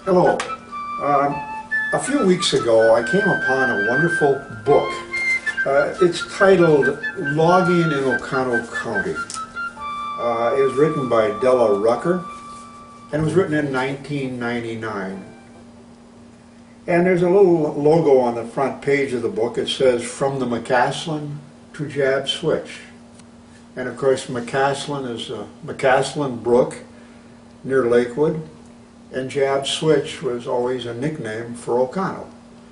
Hello. A few weeks ago I came upon a wonderful book. It's titled Logging in Oconto County. It was written by Della, Rucker, and it was written in 1999. And there's a little logo on the front page of the book. It says, "From the McCaslin to Jab Switch." And of course McCaslin is McCaslin Brook near Lakewood, and Jab Switch was always a nickname for Oconto.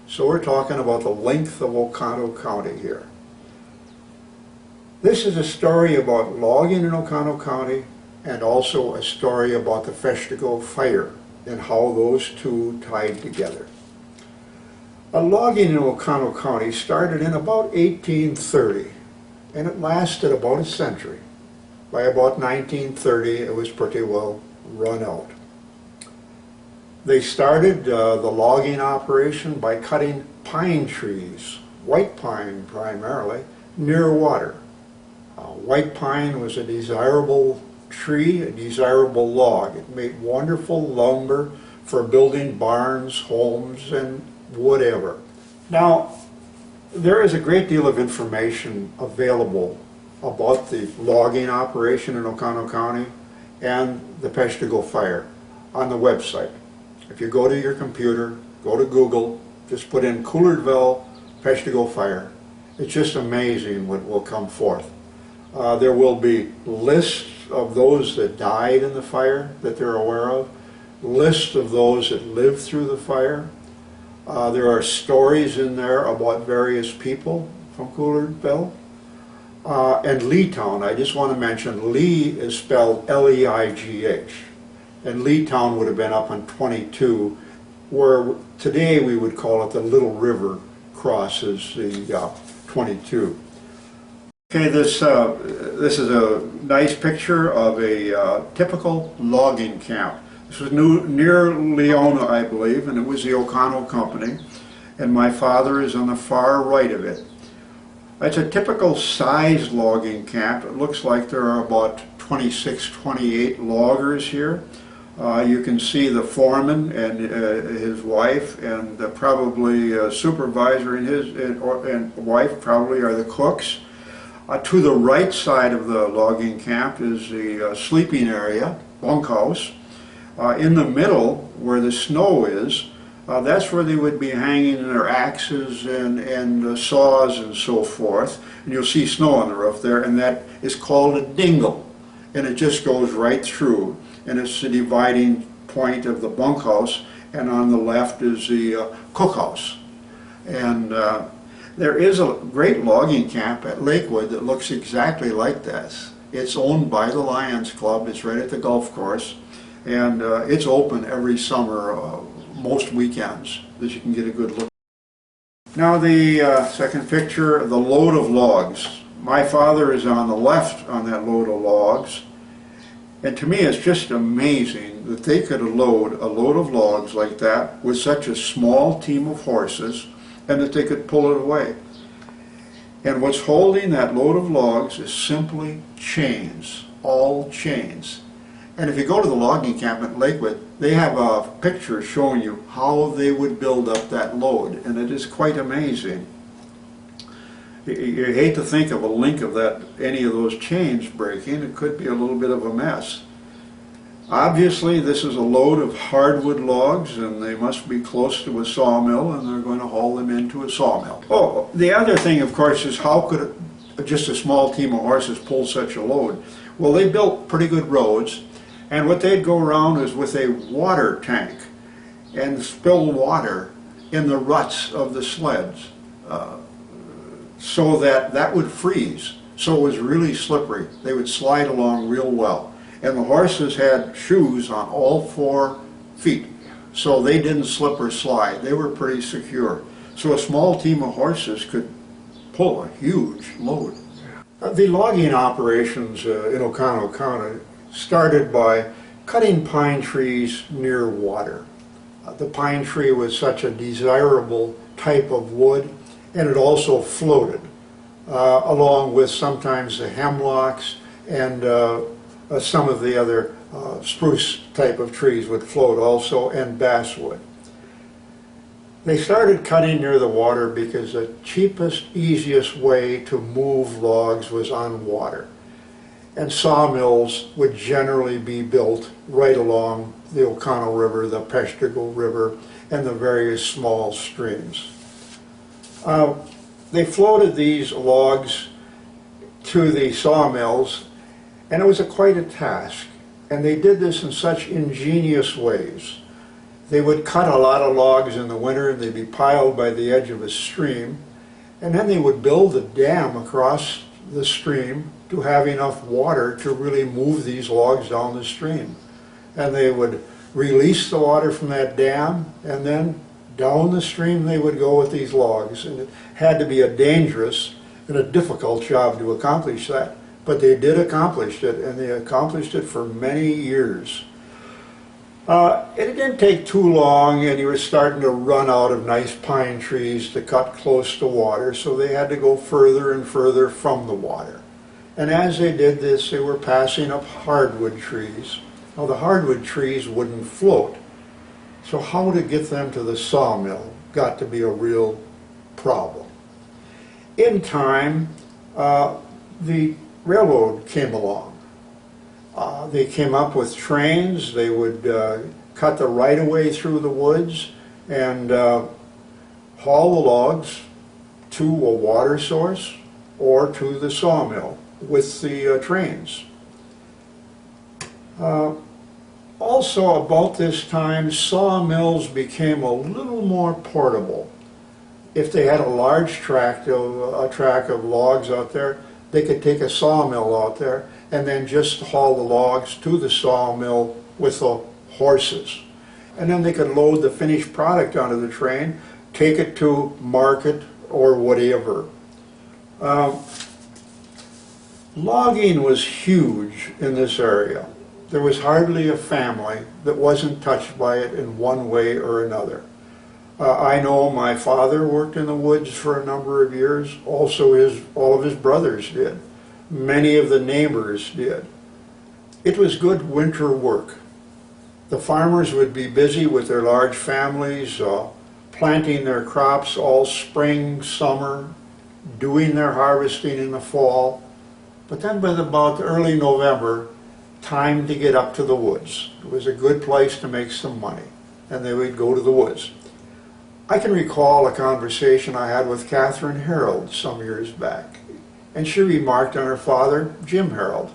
So we're talking about the length of Oconto County here. This is a story about logging in Oconto County and also a story about the Festigo fire and how those two tied together. Logging in Oconto County started in about 1830 and it lasted about a century. By about 1930 it was pretty well run out. They started the logging operation by cutting pine trees, white pine primarily, near water. White pine was a desirable tree, a desirable log. It made wonderful lumber for building barns, homes, and whatever. Now, there is a great deal of information available about the logging operation in Oconto County and the Festigo fire on the website. If you go to your computer, go to Google, just put in Couillardville Festigo fire. It's just amazing what will come forth. There will be lists of those that died in the fire that they're aware of, lists of those that lived through the fire. There are stories in there about various people from Couillardville. And Leetown, I just want to mention, Lee is spelled L-E-I-G-H. And Leetown would have been up on 22, where today we would call it the Little River crosses the 22. Okay, this is a nice picture of a typical logging camp. This was near Leona, I believe, and it was the Oconto Company, and my father is on the far right of it. It's a typical size logging camp. It looks like there are about 26, 28 loggers here. You can see the foreman and his wife, and probably a supervisor and wife probably are the cooks. To the right side of the logging camp is the sleeping area, bunkhouse. In the middle, where the snow is, that's where they would be hanging their axes and saws and so forth. And you'll see snow on the roof there, and that is called a dingle. And it just goes right through. And it's the dividing point of the bunkhouse, and on the left is the cookhouse. And there is a great logging camp at Lakewood that looks exactly like this. It's owned by the Lions Club. It's right at the golf course, and it's open every summer, most weekends, that you can get a good look. Now the second picture, the load of logs. My father is on the left on that load of logs. And to me it's just amazing that they could load a load of logs like that with such a small team of horses, and that they could pull it away. And what's holding that load of logs is simply chains, all chains. And if you go to the logging camp at Lakewood, they have a picture showing you how they would build up that load, and it is quite amazing. You hate to think of a link of that, any of those chains breaking. It could be a little bit of a mess. Obviously this is a load of hardwood logs, and they must be close to a sawmill, and they're going to haul them into a sawmill. Oh, the other thing of course is, how could just a small team of horses pull such a load? Well, they built pretty good roads, and what they'd go around is with a water tank and spill water in the ruts of the sleds. So that would freeze. So it was really slippery. They would slide along real well. And the horses had shoes on all 4 feet, so they didn't slip or slide. They were pretty secure. So a small team of horses could pull a huge load. The logging operations in Oconto County started by cutting pine trees near water. The pine tree was such a desirable type of wood, and it also floated, along with sometimes the hemlocks and some of the other spruce type of trees would float also, and basswood. They started cutting near the water because the cheapest, easiest way to move logs was on water. And sawmills would generally be built right along the Oconto River, the Peshtigo River, and the various small streams. They floated these logs to the sawmills, and it was quite a task. And they did this in such ingenious ways. They would cut a lot of logs in the winter, and they'd be piled by the edge of a stream, and then they would build a dam across the stream to have enough water to really move these logs down the stream. And they would release the water from that dam, and then down the stream they would go with these logs. And it had to be a dangerous and a difficult job to accomplish that. But they did accomplish it, and they accomplished it for many years. It didn't take too long, and you were starting to run out of nice pine trees to cut close to water, so they had to go further and further from the water. And as they did this, they were passing up hardwood trees. Now, the hardwood trees wouldn't float, so how to get them to the sawmill got to be a real problem. In time, the railroad came along. They came up with trains. They would cut the right-of-way through the woods and haul the logs to a water source or to the sawmill with the trains. Also, about this time, sawmills became a little more portable. If they had a large tract of logs out there, they could take a sawmill out there and then just haul the logs to the sawmill with the horses. And then they could load the finished product onto the train, take it to market or whatever. Logging was huge in this area. There was hardly a family that wasn't touched by it in one way or another. I know my father worked in the woods for a number of years. Also, all of his brothers did. Many of the neighbors did. It was good winter work. The farmers would be busy with their large families, planting their crops all spring, summer, doing their harvesting in the fall. But then by about early November, time to get up to the woods. It was a good place to make some money, and they would go to the woods. I can recall a conversation I had with Catherine Harold some years back, and she remarked on her father, Jim Harold,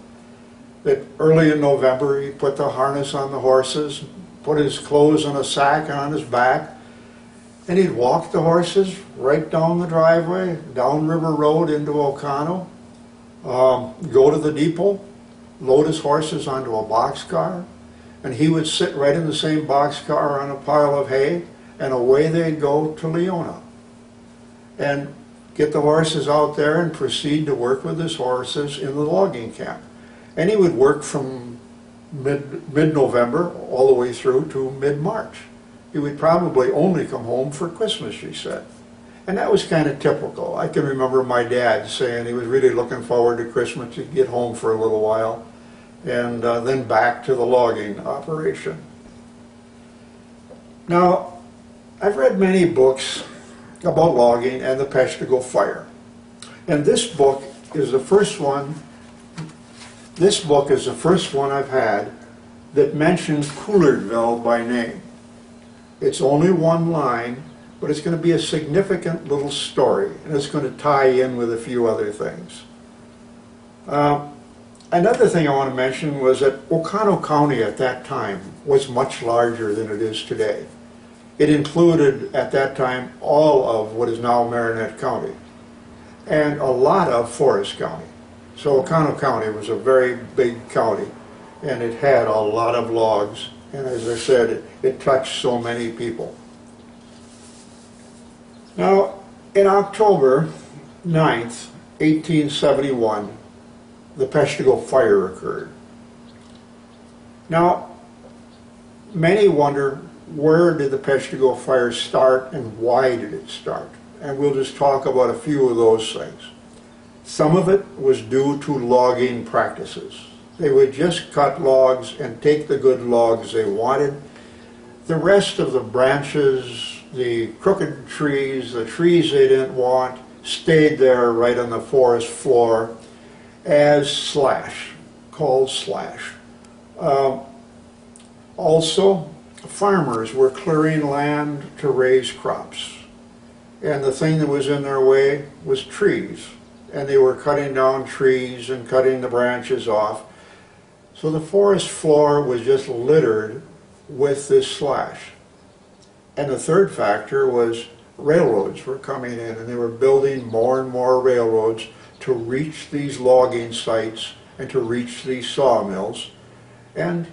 that early in November he put the harness on the horses, put his clothes in a sack on his back, and he'd walk the horses right down the driveway, down River Road into Oconto, go to the depot, load his horses onto a boxcar, and he would sit right in the same boxcar on a pile of hay, and away they'd go to Leona and get the horses out there and proceed to work with his horses in the logging camp. And he would work from mid-November all the way through to mid-March. He would probably only come home for Christmas, she said. And that was kind of typical. I can remember my dad saying he was really looking forward to Christmas to get home for a little while and then back to the logging operation. Now, I've read many books about logging and the Peshtigo fire. And this book is the first one I've had that mentions Couillardville by name. It's only one line, but it's going to be a significant little story, and it's going to tie in with a few other things. Another thing I want to mention was that Oconto County at that time was much larger than it is today. It included, at that time, all of what is now Marinette County and a lot of Forest County. So Oconto County was a very big county, and it had a lot of logs, and as I said, it touched so many people. Now, in October 9th, 1871, the Peshtigo fire occurred. Now, many wonder, where did the Peshtigo fire start and why did it start? And we'll just talk about a few of those things. Some of it was due to logging practices. They would just cut logs and take the good logs they wanted. The rest of the branches, the crooked trees, the trees they didn't want, stayed there right on the forest floor as slash, called slash. Also, farmers were clearing land to raise crops. And the thing that was in their way was trees. And they were cutting down trees and cutting the branches off. So the forest floor was just littered with this slash. And the third factor was railroads were coming in, and they were building more and more railroads to reach these logging sites and to reach these sawmills. And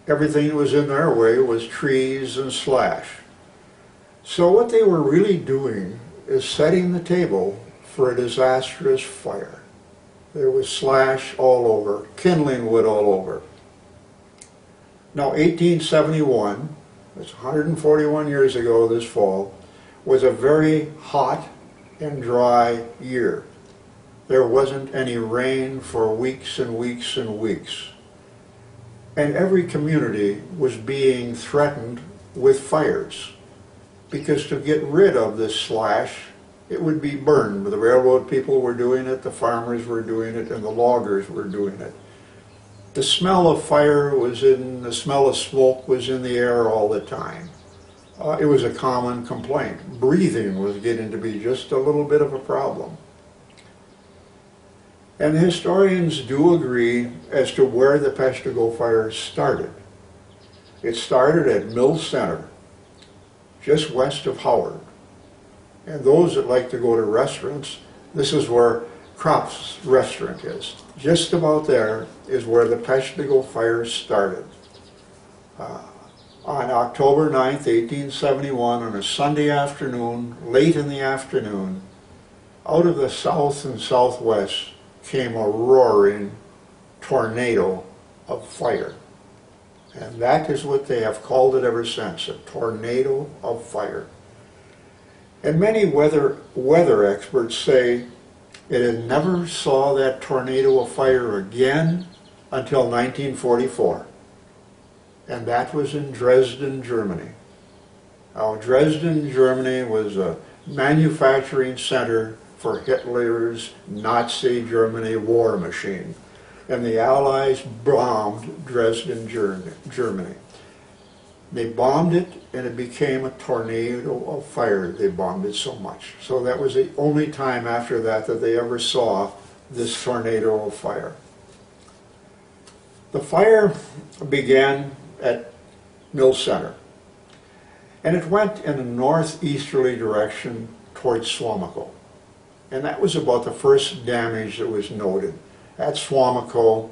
everything that was in their way was trees and slash. So what they were really doing is setting the table for a disastrous fire. There was slash all over, kindling wood all over. Now 1871, that's 141 years ago this fall, was a very hot and dry year. There wasn't any rain for weeks and weeks and weeks. And every community was being threatened with fires, because to get rid of this slash, it would be burned. The railroad people were doing it, the farmers were doing it, and the loggers were doing it. The smell of fire the smell of smoke was in the air all the time. It was a common complaint. Breathing was getting to be just a little bit of a problem. And the historians do agree as to where the Peshtigo fire started. It started at Mill Center, just west of Howard. And those that like to go to restaurants, this is where Kropp's restaurant is. Just about there is where the Peshtigo fire started. On October 9th, 1871, on a Sunday afternoon, late in the afternoon, out of the south and southwest came a roaring tornado of fire. And that is what they have called it ever since, a tornado of fire. And many weather experts say it never saw that tornado of fire again until 1944. And that was in Dresden, Germany. Now, Dresden, Germany was a manufacturing center for Hitler's Nazi Germany war machine. And the Allies bombed Dresden, Germany. They bombed it, and it became a tornado of fire. They bombed it so much. So that was the only time after that that they ever saw this tornado of fire. The fire began at Mill Center, and it went in a northeasterly direction towards Swamico. And that was about the first damage that was noted. At Swamico,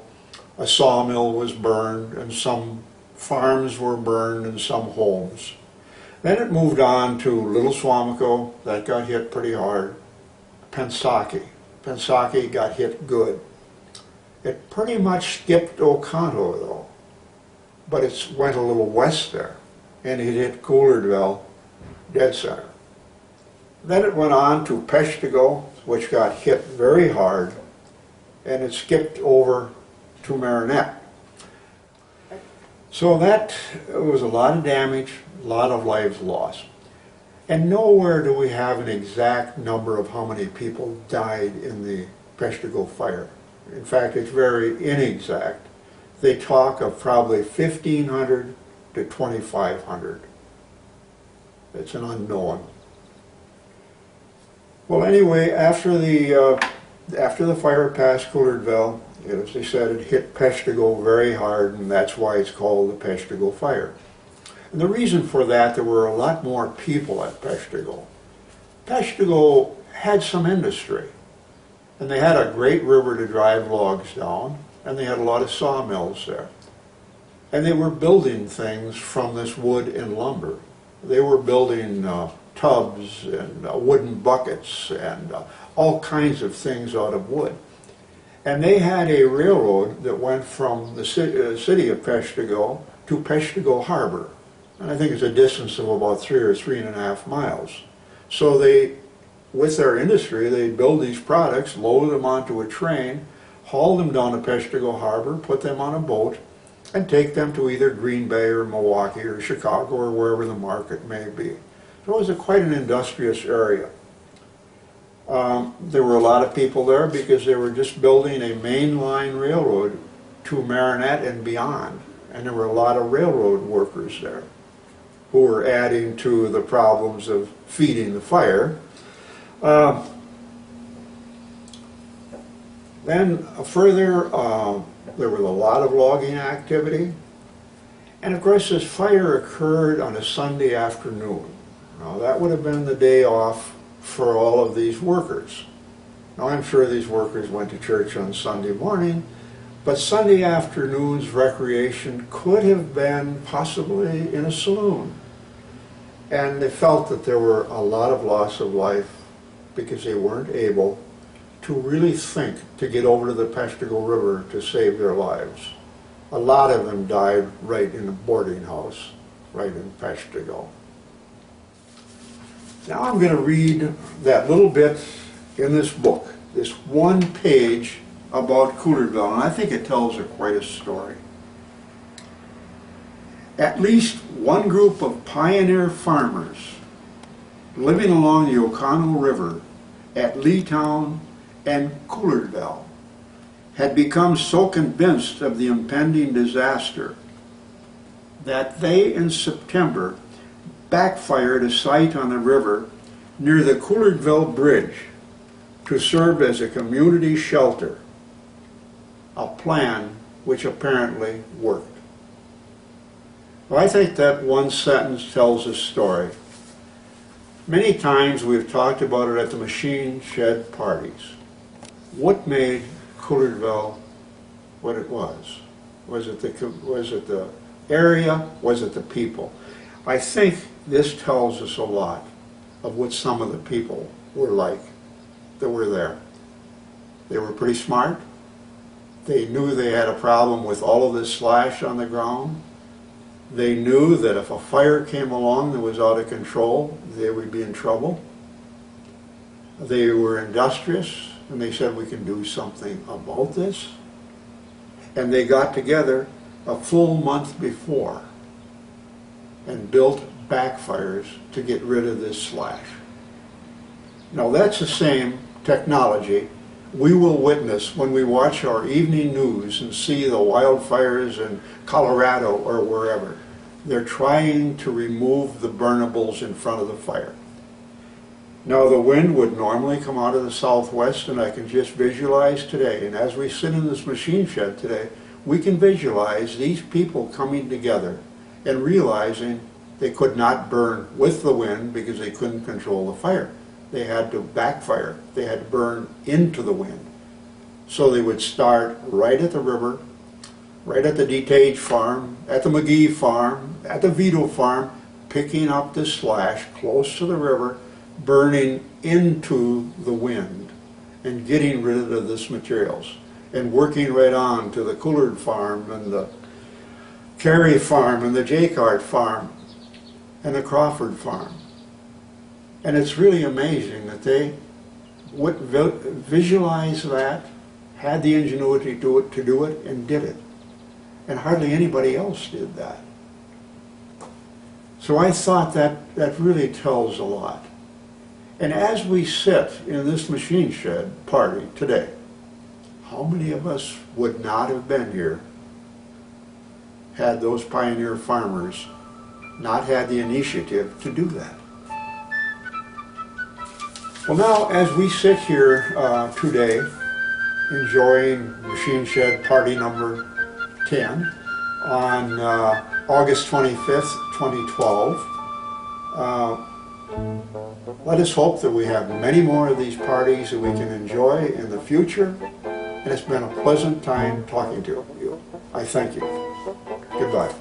a sawmill was burned, and some farms were burned, and some homes. Then it moved on to Little Swamico. That got hit pretty hard. Pensackie got hit good. It pretty much skipped Oconto though, but it went a little west there, and it hit Couillardville, dead center. Then it went on to Peshtigo, which got hit very hard, and it skipped over to Marinette. So that was a lot of damage, a lot of lives lost. And nowhere do we have an exact number of how many people died in the Peshtigo fire. In fact, it's very inexact. They talk of probably 1,500 to 2,500. It's an unknown. Well, anyway, after the fire passed Couillardville, as they said, it hit Peshtigo very hard, and that's why it's called the Peshtigo fire. And the reason for that, there were a lot more people at Peshtigo. Peshtigo had some industry, and they had a great river to drive logs down, and they had a lot of sawmills there. And they were building things from this wood and lumber. They were building tubs and wooden buckets and all kinds of things out of wood. And they had a railroad that went from the city of Peshtigo to Peshtigo Harbor. And I think it's a distance of about 3 or 3.5 miles. So they, with their industry, they'd build these products, load them onto a train, haul them down to Peshtigo Harbor, put them on a boat, and take them to either Green Bay or Milwaukee or Chicago or wherever the market may be. So it was quite an industrious area. There were a lot of people there because they were just building a mainline railroad to Marinette and beyond. And there were a lot of railroad workers there who were adding to the problems of feeding the fire. Then further, there was a lot of logging activity. And of course this fire occurred on a Sunday afternoon. Now that would have been the day off for all of these workers. Now I'm sure these workers went to church on Sunday morning, but Sunday afternoon's recreation could have been possibly in a saloon. And they felt that there were a lot of loss of life because they weren't able to really think to get over to the Peshtigo River to save their lives. A lot of them died right in a boarding house, right in Peshtigo. Now I'm going to read that little bit in this book, this one page about Couillardville, and I think it tells quite a story. At least one group of pioneer farmers living along the Oconto River at Leetown and Couillardville had become so convinced of the impending disaster that they in September backfired a site on the river near the Couillardville Bridge to serve as a community shelter, a plan which apparently worked. Well, I think that one sentence tells a story. Many times we've talked about it at the machine shed parties. What made Couillardville what it was? Was it the area? Was it the people? I think this tells us a lot of what some of the people were like that were there. They were pretty smart. They knew they had a problem with all of this slash on the ground. They knew that if a fire came along that was out of control, they would be in trouble. They were industrious, and they said, we can do something about this. And they got together a full month before and built backfires to get rid of this slash. Now that's the same technology we will witness when we watch our evening news and see the wildfires in Colorado or wherever. They're trying to remove the burnables in front of the fire. Now the wind would normally come out of the southwest, and I can just visualize today, and as we sit in this machine shed today, we can visualize these people coming together and realizing they could not burn with the wind because they couldn't control the fire. They had to backfire. They had to burn into the wind. So they would start right at the river, right at the Detage farm, at the McGee farm, at the Vito farm, picking up the slash close to the river, burning into the wind and getting rid of this materials and working right on to the Couillard farm and the Carey farm and the Jacquart farm and the Crawford farm. And it's really amazing that they would visualize that, had the ingenuity to do it, and did it. And hardly anybody else did that. So I thought that really tells a lot. And as we sit in this machine shed party today, how many of us would not have been here had those pioneer farmers not had the initiative to do that? Well, now as we sit here today enjoying machine shed party number 10 on August 25th, 2012, let us hope that we have many more of these parties that we can enjoy in the future. And it's been a pleasant time talking to you. I thank you. Goodbye.